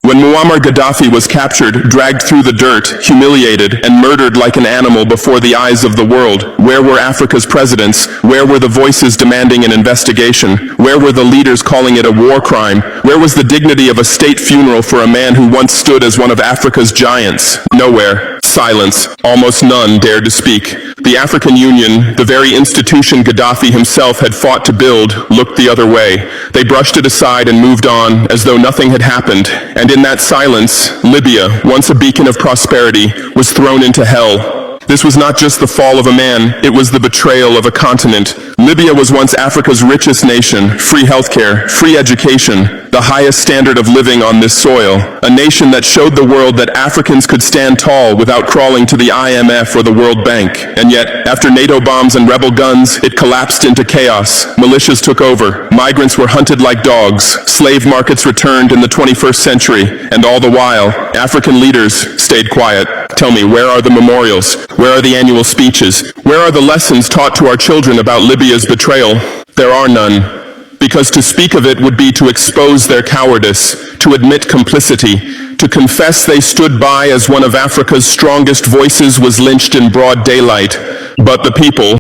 When Muammar Gaddafi was captured, dragged through the dirt, humiliated, and murdered like an animal before the eyes of the world, where were Africa's presidents? Where were the voices demanding an investigation? Where were the leaders calling it a war crime? Where was the dignity of a state funeral for a man who once stood as one of Africa's giants? Nowhere. Silence. Almost none dared to speak. The African Union, the very institution Gaddafi himself had fought to build, looked the other way. They brushed it aside and moved on, as though nothing had happened. And in that silence, Libya, once a beacon of prosperity, was thrown into hell. This was not just the fall of a man, it was the betrayal of a continent. Libya was once Africa's richest nation, free healthcare, free education, the highest standard of living on this soil. A nation that showed the world that Africans could stand tall without crawling to the IMF or the World Bank. And yet, after NATO bombs and rebel guns, it collapsed into chaos. Militias took over. Migrants were hunted like dogs. Slave markets returned in the 21st century. And all the while, African leaders stayed quiet. Tell me, where are the memorials? Where are the annual speeches? Where are the lessons taught to our children about Libya's betrayal? There are none. Because to speak of it would be to expose their cowardice, to admit complicity, to confess they stood by as one of Africa's strongest voices was lynched in broad daylight. But the people,